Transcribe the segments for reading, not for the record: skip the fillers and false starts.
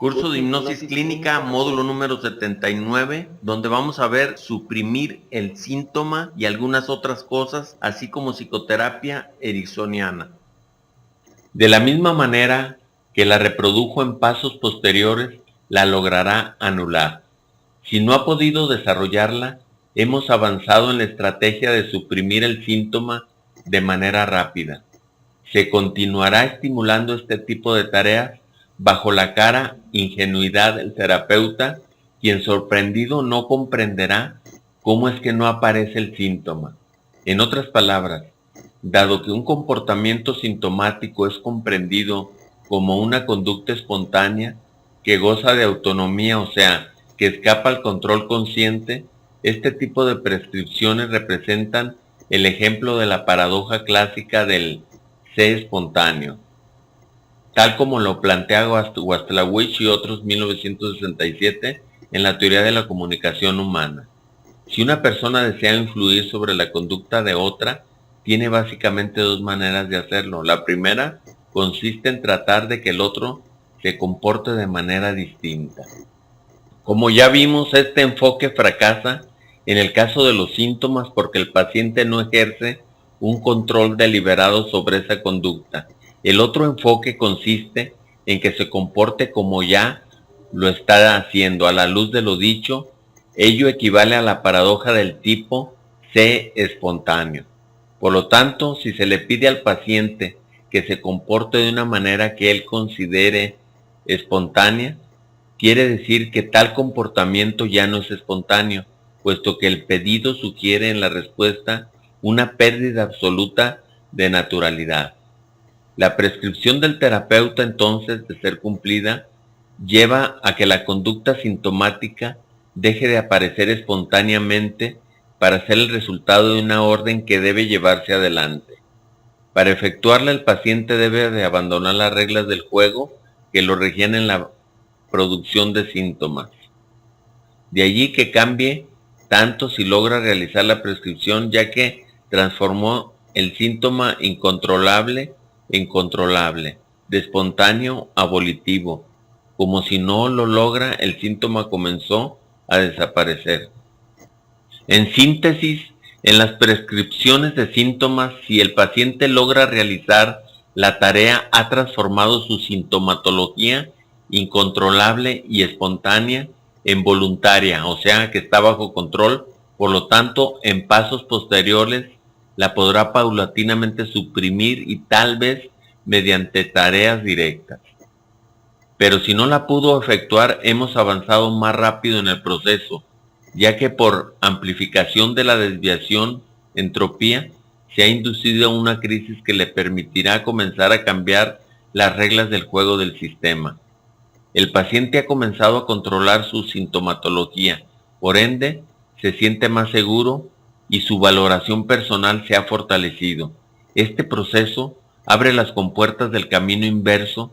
Curso de hipnosis clínica, módulo número 79, donde vamos a ver suprimir el síntoma y algunas otras cosas, así como psicoterapia ericksoniana. De la misma manera que la reprodujo en pasos posteriores, la logrará anular. Si no ha podido desarrollarla, hemos avanzado en la estrategia de suprimir el síntoma de manera rápida. Se continuará estimulando este tipo de tareas bajo la cara ingenuidad del terapeuta, quien sorprendido no comprenderá cómo es que no aparece el síntoma. En otras palabras, dado que un comportamiento sintomático es comprendido como una conducta espontánea que goza de autonomía, o sea, que escapa al control consciente, este tipo de prescripciones representan el ejemplo de la paradoja clásica del sé espontáneo, tal como lo plantea Watzlawick y otros 1967 en la teoría de la comunicación humana. Si una persona desea influir sobre la conducta de otra, tiene básicamente dos maneras de hacerlo. La primera consiste en tratar de que el otro se comporte de manera distinta. Como ya vimos, este enfoque fracasa en el caso de los síntomas porque el paciente no ejerce un control deliberado sobre esa conducta. El otro enfoque consiste en que se comporte como ya lo está haciendo. A la luz de lo dicho, ello equivale a la paradoja del tipo sé espontáneo. Por lo tanto, si se le pide al paciente que se comporte de una manera que él considere espontánea, quiere decir que tal comportamiento ya no es espontáneo, puesto que el pedido sugiere en la respuesta una pérdida absoluta de naturalidad. La prescripción del terapeuta, entonces, de ser cumplida, lleva a que la conducta sintomática deje de aparecer espontáneamente para ser el resultado de una orden que debe llevarse adelante. Para efectuarla, el paciente debe de abandonar las reglas del juego que lo regían en la producción de síntomas. De allí que cambie tanto si logra realizar la prescripción, ya que transformó el síntoma incontrolable en controlable, de espontáneo a volitivo. Como si no lo logra, el síntoma comenzó a desaparecer. En síntesis, en las prescripciones de síntomas, si el paciente logra realizar la tarea, ha transformado su sintomatología incontrolable y espontánea en voluntaria, o sea que está bajo control. Por lo tanto, en pasos posteriores la podrá paulatinamente suprimir y tal vez mediante tareas directas. Pero si no la pudo efectuar, hemos avanzado más rápido en el proceso, ya que por amplificación de la desviación, entropía, se ha inducido a una crisis que le permitirá comenzar a cambiar las reglas del juego del sistema. El paciente ha comenzado a controlar su sintomatología, por ende, se siente más seguro y su valoración personal se ha fortalecido. Este proceso abre las compuertas del camino inverso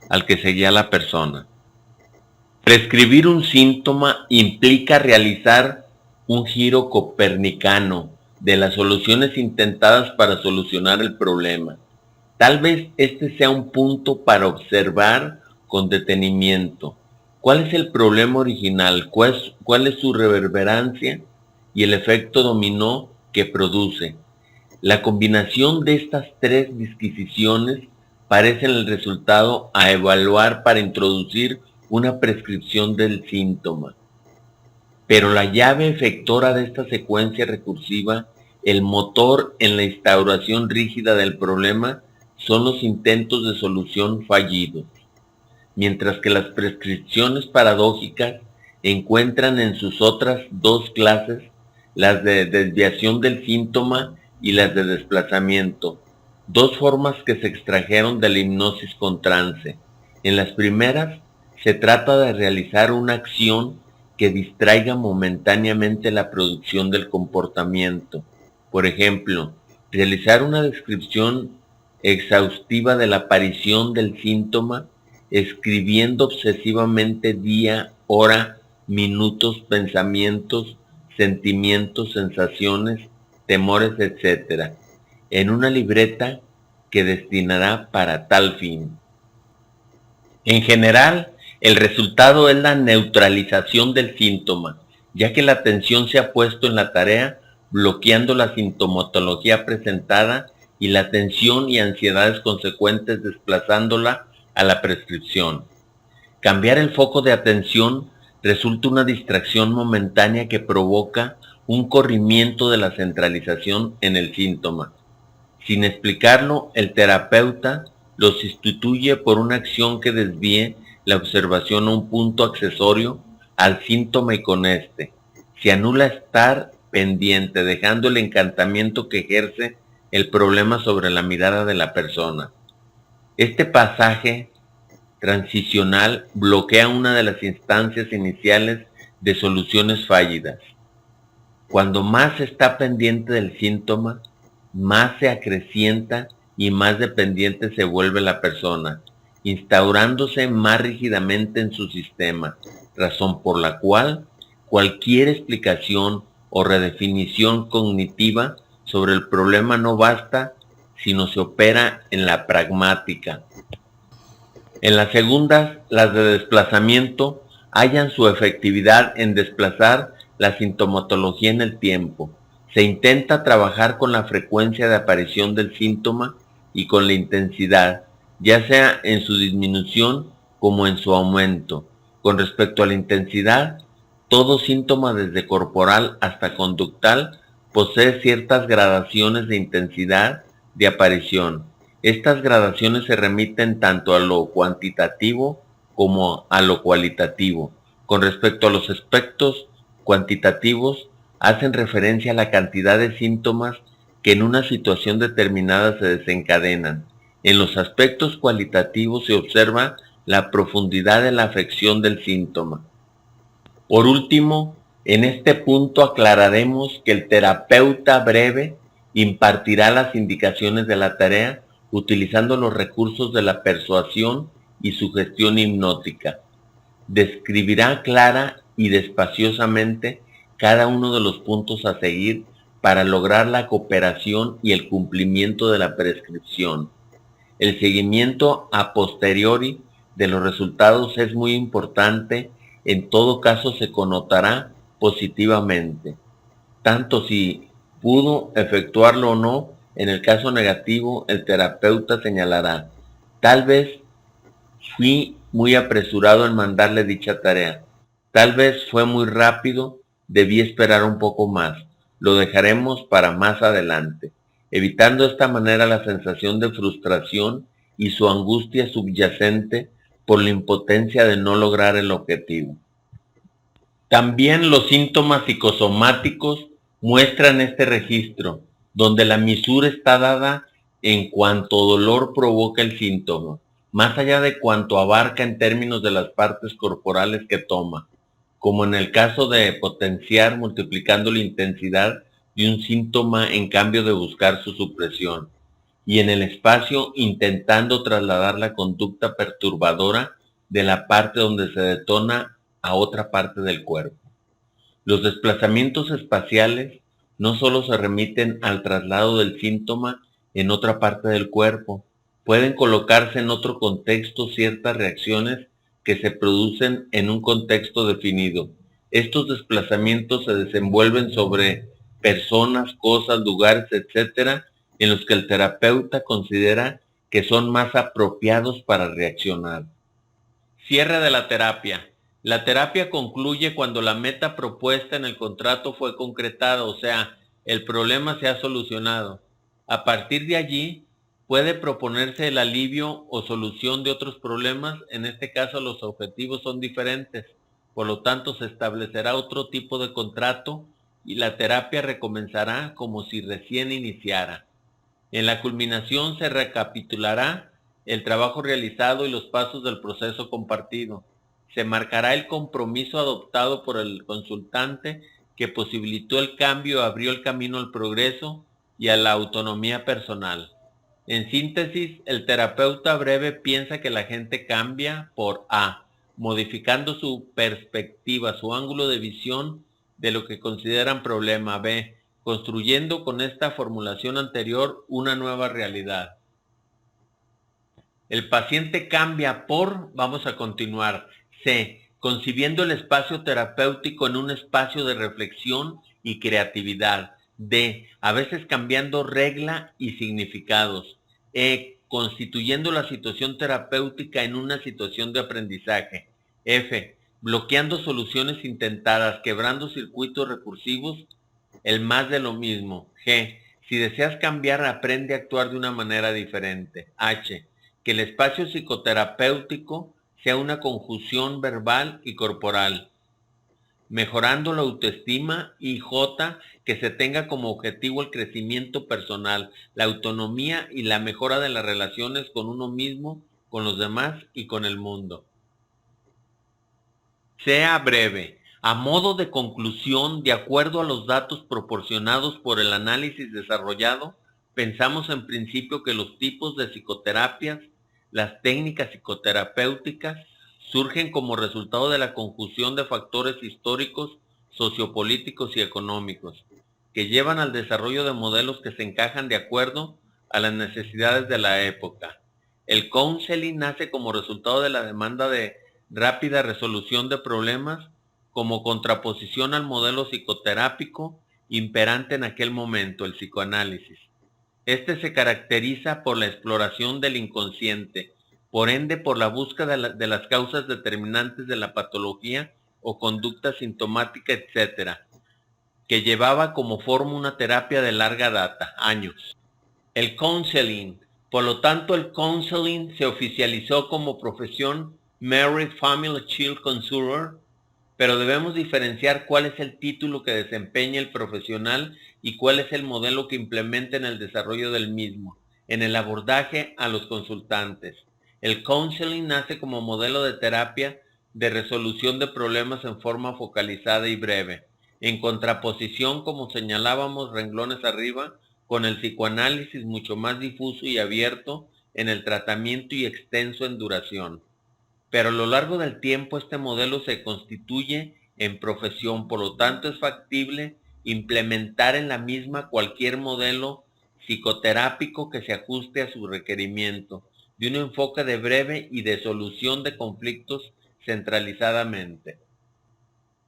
al que seguía la persona. Prescribir un síntoma implica realizar un giro copernicano de las soluciones intentadas para solucionar el problema. Tal vez este sea un punto para observar con detenimiento. ¿Cuál es el problema original? ¿Cuál es su reverberancia y el efecto dominó que produce? La combinación de estas tres disquisiciones parecen el resultado a evaluar para introducir una prescripción del síntoma. Pero la llave efectora de esta secuencia recursiva, el motor en la instauración rígida del problema, son los intentos de solución fallidos, mientras que las prescripciones paradójicas encuentran en sus otras dos clases, las de desviación del síntoma y las de desplazamiento, dos formas que se extrajeron de la hipnosis con trance. En las primeras, se trata de realizar una acción que distraiga momentáneamente la producción del comportamiento. Por ejemplo, realizar una descripción exhaustiva de la aparición del síntoma, escribiendo obsesivamente día, hora, minutos, pensamientos, sentimientos, sensaciones, temores, etc., en una libreta que destinará para tal fin. En general, El resultado es la neutralización del síntoma, ya que la atención se ha puesto en la tarea, bloqueando la sintomatología presentada y la tensión y ansiedades consecuentes desplazándola a la prescripción. Cambiar el foco de atención resulta una distracción momentánea que provoca un corrimiento de la centralización en el síntoma. Sin explicarlo, el terapeuta lo sustituye por una acción que desvíe la observación a un punto accesorio al síntoma y con este se anula estar pendiente, dejando el encantamiento que ejerce el problema sobre la mirada de la persona. Este pasaje transicional bloquea una de las instancias iniciales de soluciones fallidas. Cuando más se está pendiente del síntoma, más se acrecienta y más dependiente se vuelve la persona, instaurándose más rígidamente en su sistema, razón por la cual cualquier explicación o redefinición cognitiva sobre el problema no basta si no se opera en la pragmática. En las segundas, las de desplazamiento, hallan su efectividad en desplazar la sintomatología en el tiempo. Se intenta trabajar con la frecuencia de aparición del síntoma y con la intensidad, ya sea en su disminución como en su aumento. Con respecto a la intensidad, todo síntoma desde corporal hasta conductal posee ciertas gradaciones de intensidad de aparición. Estas gradaciones se remiten tanto a lo cuantitativo como a lo cualitativo. Con respecto a los aspectos cuantitativos, hacen referencia a la cantidad de síntomas que en una situación determinada se desencadenan. En los aspectos cualitativos se observa la profundidad de la afección del síntoma. Por último, en este punto aclararemos que el terapeuta breve impartirá las indicaciones de la tarea utilizando los recursos de la persuasión y sugestión hipnótica. Describirá clara y despaciosamente cada uno de los puntos a seguir para lograr la cooperación y el cumplimiento de la prescripción. El seguimiento a posteriori de los resultados es muy importante, en todo caso se connotará positivamente, tanto si pudo efectuarlo o no. En el caso negativo, el terapeuta señalará: tal vez fui muy apresurado en mandarle dicha tarea, tal vez fue muy rápido, debí esperar un poco más, lo dejaremos para más adelante, evitando de esta manera la sensación de frustración y su angustia subyacente por la impotencia de no lograr el objetivo. También los síntomas psicosomáticos muestran este registro, donde la misura está dada en cuanto dolor provoca el síntoma, más allá de cuanto abarca en términos de las partes corporales que toma, como en el caso de potenciar multiplicando la intensidad de un síntoma en cambio de buscar su supresión, y en el espacio intentando trasladar la conducta perturbadora de la parte donde se detona a otra parte del cuerpo. Los desplazamientos espaciales no solo se remiten al traslado del síntoma en otra parte del cuerpo, pueden colocarse en otro contexto ciertas reacciones que se producen en un contexto definido. Estos desplazamientos se desenvuelven sobre personas, cosas, lugares, etcétera, en los que el terapeuta considera que son más apropiados para reaccionar. Cierre de la terapia. La terapia concluye cuando la meta propuesta en el contrato fue concretada, o sea, el problema se ha solucionado. A partir de allí, puede proponerse el alivio o solución de otros problemas. En este caso, los objetivos son diferentes. Por lo tanto, se establecerá otro tipo de contrato y la terapia recomenzará como si recién iniciara. En la culminación se recapitulará el trabajo realizado y los pasos del proceso compartido. Se marcará el compromiso adoptado por el consultante que posibilitó el cambio, abrió el camino al progreso y a la autonomía personal. En síntesis, el terapeuta breve piensa que la gente cambia por A, modificando su perspectiva, su ángulo de visión de lo que consideran problema; B, construyendo con esta formulación anterior una nueva realidad. El paciente cambia por, vamos a continuar, C. Concibiendo el espacio terapéutico en un espacio de reflexión y creatividad. D. A veces cambiando regla y significados. E. Constituyendo la situación terapéutica en una situación de aprendizaje. F. Bloqueando soluciones intentadas, quebrando circuitos recursivos, el más de lo mismo. G. Si deseas cambiar, aprende a actuar de una manera diferente. H. Que el espacio psicoterapéutico sea una conjunción verbal y corporal, mejorando la autoestima. Y J. Que se tenga como objetivo el crecimiento personal, la autonomía y la mejora de las relaciones con uno mismo, con los demás y con el mundo. Sea breve. A modo de conclusión, de acuerdo a los datos proporcionados por el análisis desarrollado, pensamos en principio que los tipos de psicoterapias, las técnicas psicoterapéuticas, surgen como resultado de la conjunción de factores históricos, sociopolíticos y económicos, que llevan al desarrollo de modelos que se encajan de acuerdo a las necesidades de la época. El counseling nace como resultado de la demanda de rápida resolución de problemas como contraposición al modelo psicoterápico imperante en aquel momento, el psicoanálisis. Este se caracteriza por la exploración del inconsciente, por ende por la búsqueda de las causas determinantes de la patología o conducta sintomática, etc., que llevaba como forma una terapia de larga data, años. El counseling. Por lo tanto, el counseling se oficializó como profesión Married Family Child Counselor, pero debemos diferenciar cuál es el título que desempeña el profesional y cuál es el modelo que implementa en el desarrollo del mismo, en el abordaje a los consultantes. El counseling nace como modelo de terapia de resolución de problemas en forma focalizada y breve, en contraposición, como señalábamos renglones arriba, con el psicoanálisis mucho más difuso y abierto en el tratamiento y extenso en duración. Pero a lo largo del tiempo este modelo se constituye en profesión, por lo tanto es factible implementar en la misma cualquier modelo psicoterápico que se ajuste a su requerimiento, de un enfoque de breve y de solución de conflictos centralizadamente.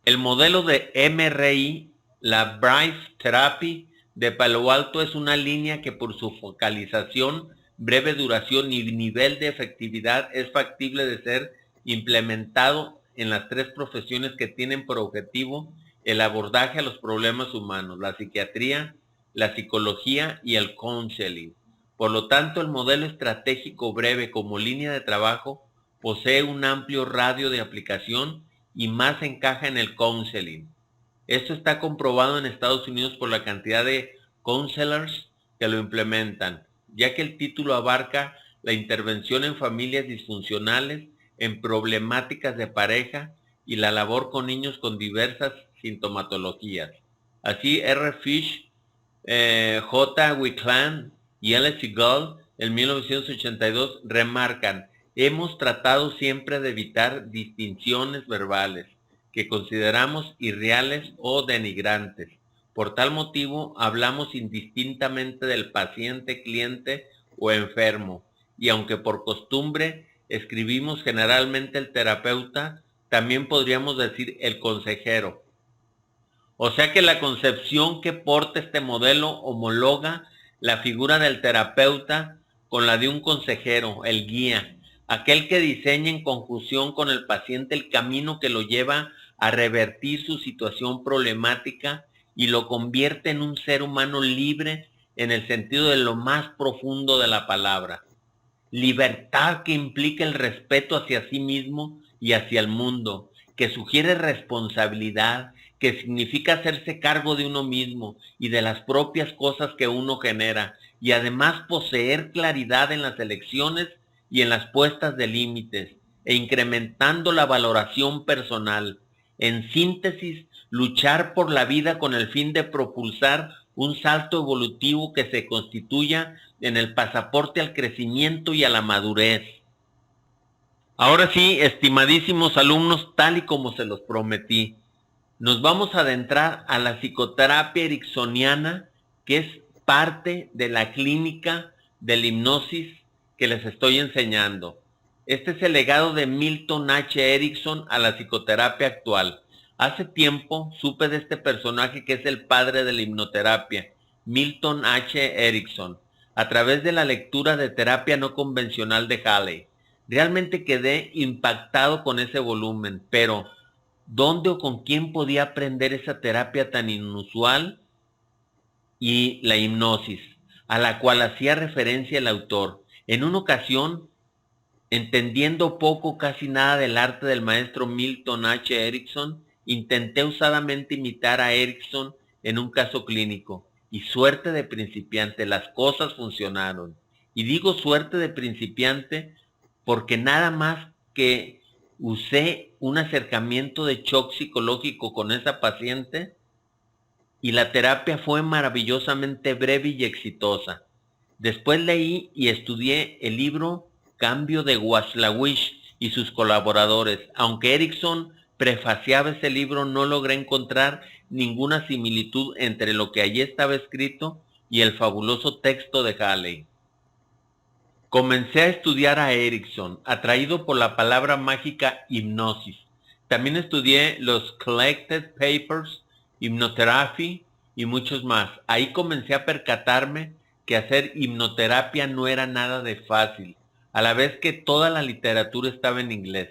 El modelo de MRI, la Bright Therapy de Palo Alto, es una línea que por su focalización, breve duración y nivel de efectividad es factible de ser implementado en las tres profesiones que tienen por objetivo el abordaje a los problemas humanos, la psiquiatría, la psicología y el counseling. Por lo tanto, el modelo estratégico breve como línea de trabajo posee un amplio radio de aplicación y más encaja en el counseling. Esto está comprobado en Estados Unidos por la cantidad de counselors que lo implementan, ya que el título abarca la intervención en familias disfuncionales, en problemáticas de pareja y la labor con niños con diversas sintomatologías. Así, R. Fish, J. Wickland y L. Seagull en 1982 remarcan: hemos tratado siempre de evitar distinciones verbales que consideramos irreales o denigrantes. Por tal motivo, hablamos indistintamente del paciente, cliente o enfermo, y aunque por costumbre escribimos generalmente el terapeuta, también podríamos decir el consejero. O sea que la concepción que porta este modelo homologa la figura del terapeuta con la de un consejero, el guía, aquel que diseña en conjunción con el paciente el camino que lo lleva a revertir su situación problemática y lo convierte en un ser humano libre en el sentido de lo más profundo de la palabra. Libertad que implica el respeto hacia sí mismo y hacia el mundo, que sugiere responsabilidad, que significa hacerse cargo de uno mismo y de las propias cosas que uno genera, y además poseer claridad en las elecciones y en las puestas de límites, e incrementando la valoración personal. En síntesis, luchar por la vida con el fin de propulsar un salto evolutivo que se constituya en el pasaporte al crecimiento y a la madurez. Ahora sí, estimadísimos alumnos, tal y como se los prometí, nos vamos a adentrar a la psicoterapia ericksoniana, que es parte de la clínica de la hipnosis que les estoy enseñando. Este es el legado de Milton H. Erickson a la psicoterapia actual. Hace tiempo supe de este personaje que es el padre de la hipnoterapia, Milton H. Erickson, a través de la lectura de Terapia No Convencional de Haley. Realmente quedé impactado con ese volumen, pero ¿dónde o con quién podía aprender esa terapia tan inusual y la hipnosis, a la cual hacía referencia el autor? En una ocasión, entendiendo poco, casi nada del arte del maestro Milton H. Erickson, intenté usadamente imitar a Erickson en un caso clínico, y suerte de principiante, las cosas funcionaron. Y digo suerte de principiante porque nada más que usé un acercamiento de shock psicológico con esa paciente y la terapia fue maravillosamente breve y exitosa. Después leí y estudié el libro Cambio de Waslawish y sus colaboradores. Aunque Erickson prefaciaba ese libro, no logré encontrar ninguna similitud entre lo que allí estaba escrito y el fabuloso texto de Haley. Comencé a estudiar a Erickson, atraído por la palabra mágica hipnosis. También estudié los Collected Papers, Hypnotherapy y muchos más. Ahí comencé a percatarme que hacer hipnoterapia no era nada de fácil, a la vez que toda la literatura estaba en inglés.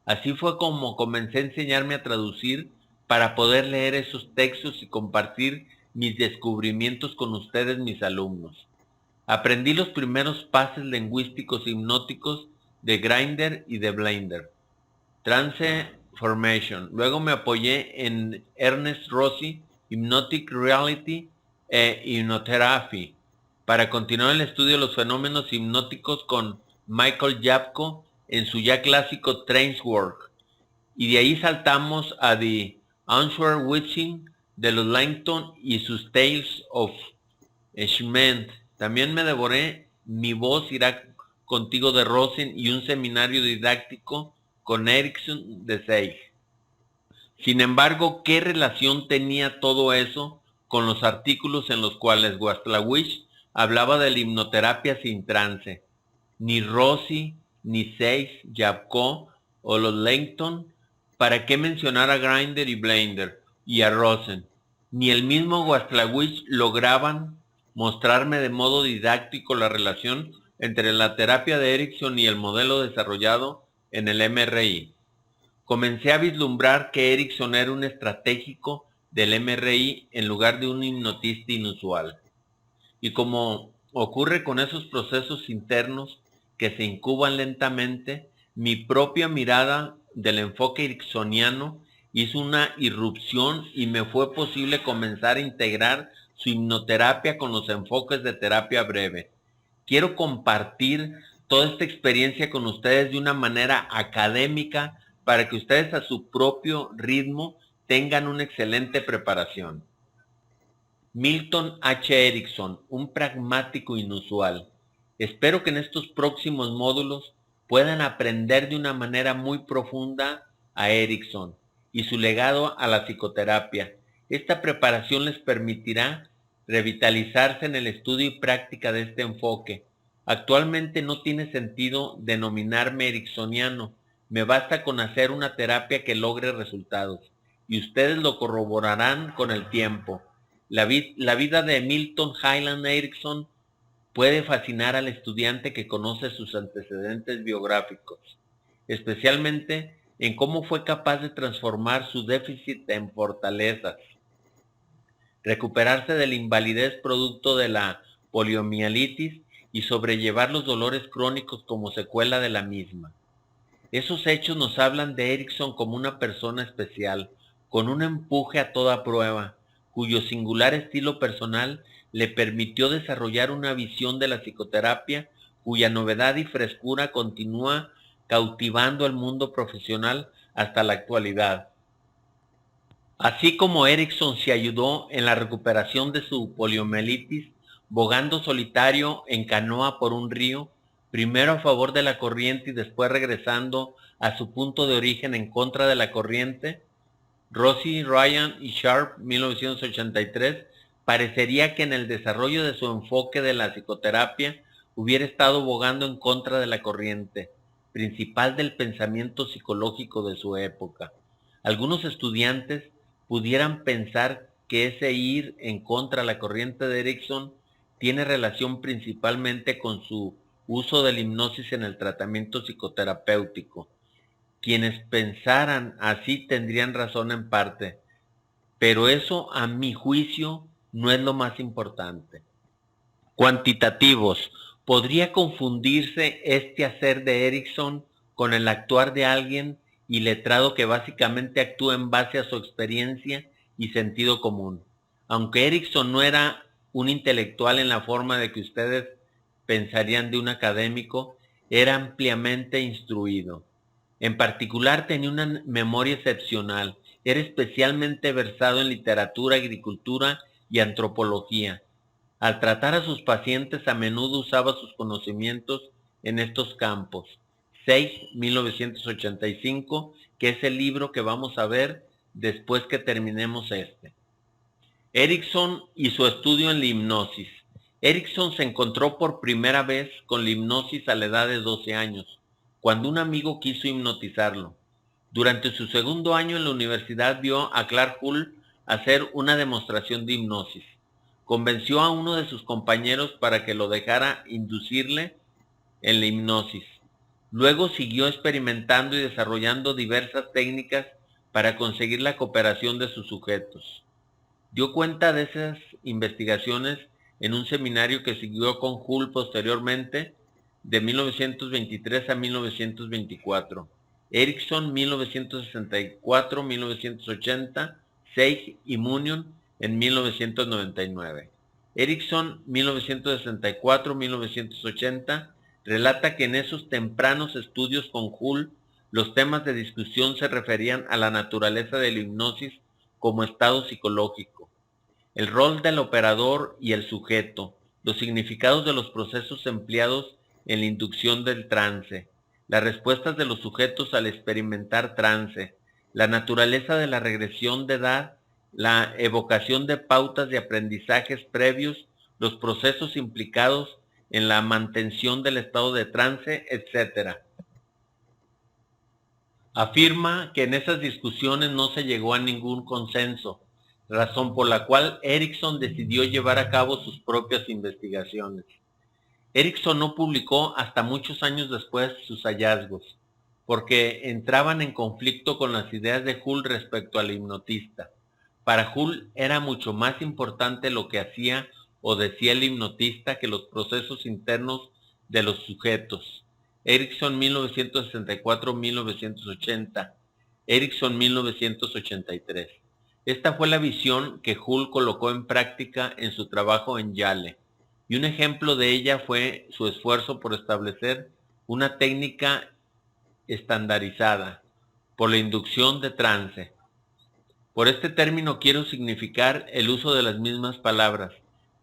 Así fue como comencé a enseñarme a traducir para poder leer esos textos y compartir mis descubrimientos con ustedes, mis alumnos. Aprendí los primeros pases lingüísticos hipnóticos de Grinder y de Blender. Transformation. Luego me apoyé en Ernest Rossi, Hypnotic Reality e Hypnotherapy, para continuar el estudio de los fenómenos hipnóticos con Michael Yapko en su ya clásico Train's Work. Y de ahí saltamos a The Answer Witching de los Langton y sus Tales of Schment. También me devoré Mi voz irá contigo de Rosen y un seminario didáctico con Erickson de Seig. Sin embargo, ¿qué relación tenía todo eso con los artículos en los cuales Waslawish hablaba de la hipnoterapia sin trance? Ni Rossi, ni Seig, Yapko o los Langton, ¿para qué mencionar a Grinder y Blender y a Rosen? Ni el mismo Waslawish lograban mostrarme de modo didáctico la relación entre la terapia de Erickson y el modelo desarrollado en el MRI. Comencé a vislumbrar que Erickson era un estratégico del MRI en lugar de un hipnotista inusual. Y como ocurre con esos procesos internos que se incuban lentamente, mi propia mirada del enfoque ericksoniano hizo una irrupción y me fue posible comenzar a integrar su hipnoterapia con los enfoques de terapia breve. Quiero compartir toda esta experiencia con ustedes de una manera académica para que ustedes a su propio ritmo tengan una excelente preparación. Milton H. Erickson, un pragmático inusual. Espero que en estos próximos módulos puedan aprender de una manera muy profunda a Erickson y su legado a la psicoterapia. Esta preparación les permitirá revitalizarse en el estudio y práctica de este enfoque. Actualmente no tiene sentido denominarme ericksoniano. Me basta con hacer una terapia que logre resultados, y ustedes lo corroborarán con el tiempo. La vida de Milton Highland Erickson puede fascinar al estudiante que conoce sus antecedentes biográficos, especialmente en cómo fue capaz de transformar su déficit en fortalezas, recuperarse de la invalidez producto de la poliomielitis y sobrellevar los dolores crónicos como secuela de la misma. Esos hechos nos hablan de Erickson como una persona especial, con un empuje a toda prueba, cuyo singular estilo personal le permitió desarrollar una visión de la psicoterapia cuya novedad y frescura continúa cautivando al mundo profesional hasta la actualidad. Así como Erickson se ayudó en la recuperación de su poliomielitis, bogando solitario en canoa por un río, primero a favor de la corriente y después regresando a su punto de origen en contra de la corriente, Rossi, Ryan y Sharp, 1983, parecería que en el desarrollo de su enfoque de la psicoterapia hubiera estado bogando en contra de la corriente. principal del pensamiento psicológico de su época. Algunos estudiantes pudieran pensar que ese ir en contra de la corriente de Erickson tiene relación principalmente con su uso de la hipnosis en el tratamiento psicoterapéutico. Quienes pensaran así tendrían razón en parte, pero eso, a mi juicio, no es lo más importante. Cuantitativos. ¿Podría confundirse este hacer de Erickson con el actuar de alguien iletrado que básicamente actúa en base a su experiencia y sentido común? Aunque Erickson no era un intelectual en la forma de que ustedes pensarían de un académico, era ampliamente instruido. En particular tenía una memoria excepcional, era especialmente versado en literatura, agricultura y antropología. Al tratar a sus pacientes a menudo usaba sus conocimientos en estos campos. 6, 1985, que es el libro que vamos a ver después que terminemos este. Erickson y su estudio en la hipnosis. Erickson se encontró por primera vez con la hipnosis a la edad de 12 años, cuando un amigo quiso hipnotizarlo. Durante su segundo año en la universidad vio a Clark Hull hacer una demostración de hipnosis. Convenció a uno de sus compañeros para que lo dejara inducirle en la hipnosis. Luego siguió experimentando y desarrollando diversas técnicas para conseguir la cooperación de sus sujetos. Dio cuenta de esas investigaciones en un seminario que siguió con Hull posteriormente, de 1923 a 1924. Erickson, 1964-1980, Seig y Munion en 1999. Erickson, 1964-1980, relata que en esos tempranos estudios con Hull, los temas de discusión se referían a la naturaleza de la hipnosis como estado psicológico, el rol del operador y el sujeto, los significados de los procesos empleados en la inducción del trance, las respuestas de los sujetos al experimentar trance, la naturaleza de la regresión de edad, la evocación de pautas de aprendizajes previos, los procesos implicados en la mantención del estado de trance, etc. Afirma que en esas discusiones no se llegó a ningún consenso, razón por la cual Erickson decidió llevar a cabo sus propias investigaciones. Erickson no publicó hasta muchos años después sus hallazgos, porque entraban en conflicto con las ideas de Hull respecto al hipnotista. Para Hull era mucho más importante lo que hacía o decía el hipnotista que los procesos internos de los sujetos. Erickson 1964-1980, Erickson 1983. Esta fue la visión que Hull colocó en práctica en su trabajo en Yale, y un ejemplo de ella fue su esfuerzo por establecer una técnica estandarizada por la inducción de trance. Por este término quiero significar el uso de las mismas palabras,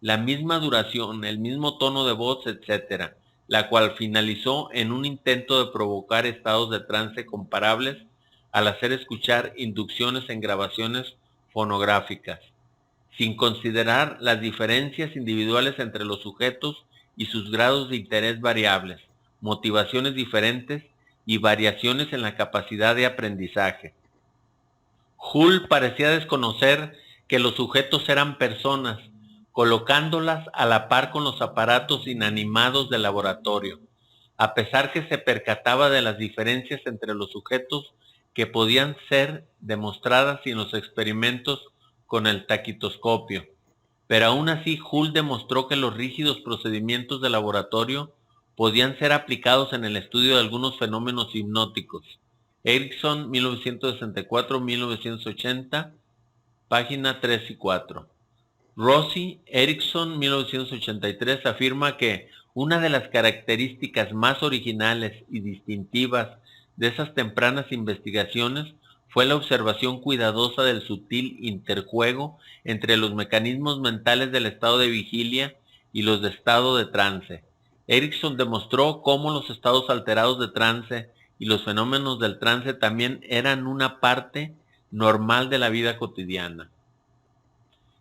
la misma duración, el mismo tono de voz, etc., la cual finalizó en un intento de provocar estados de trance comparables al hacer escuchar inducciones en grabaciones fonográficas, sin considerar las diferencias individuales entre los sujetos y sus grados de interés variables, motivaciones diferentes y variaciones en la capacidad de aprendizaje. Hull parecía desconocer que los sujetos eran personas, colocándolas a la par con los aparatos inanimados del laboratorio, a pesar que se percataba de las diferencias entre los sujetos que podían ser demostradas en los experimentos con el taquitoscopio. Pero aún así, Hull demostró que los rígidos procedimientos de laboratorio podían ser aplicados en el estudio de algunos fenómenos hipnóticos. Erickson, 1964-1980, página 3 y 4. Rossi, Erickson, 1983, afirma que una de las características más originales y distintivas de esas tempranas investigaciones fue la observación cuidadosa del sutil interjuego entre los mecanismos mentales del estado de vigilia y los de estado de trance. Erickson demostró cómo los estados alterados de trance y los fenómenos del trance también eran una parte normal de la vida cotidiana.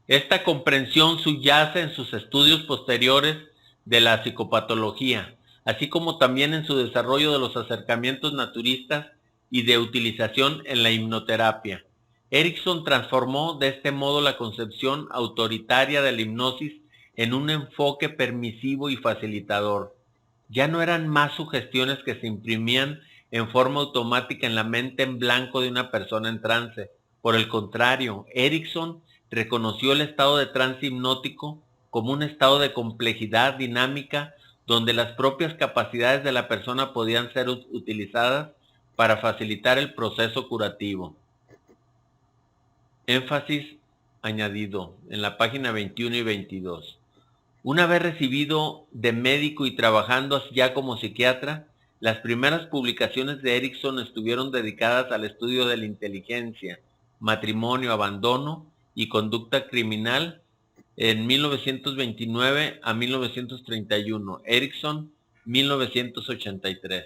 Esta comprensión subyace en sus estudios posteriores de la psicopatología, así como también en su desarrollo de los acercamientos naturistas y de utilización en la hipnoterapia. Erickson transformó de este modo la concepción autoritaria de la hipnosis en un enfoque permisivo y facilitador. Ya no eran más sugestiones que se imprimían en forma automática en la mente en blanco de una persona en trance. Por el contrario, Erickson reconoció el estado de trance hipnótico como un estado de complejidad dinámica donde las propias capacidades de la persona podían ser utilizadas para facilitar el proceso curativo. Énfasis añadido en la página 21 y 22. Una vez recibido de médico y trabajando ya como psiquiatra, las primeras publicaciones de Erickson estuvieron dedicadas al estudio de la inteligencia, matrimonio, abandono y conducta criminal en 1929 a 1931. Erickson, 1983.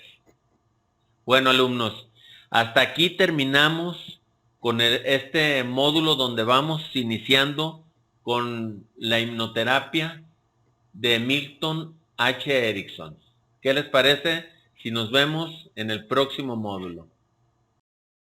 Bueno, alumnos, hasta aquí terminamos con este módulo donde vamos iniciando con la hipnoterapia de Milton H. Erickson. ¿Qué les parece si nos vemos en el próximo módulo?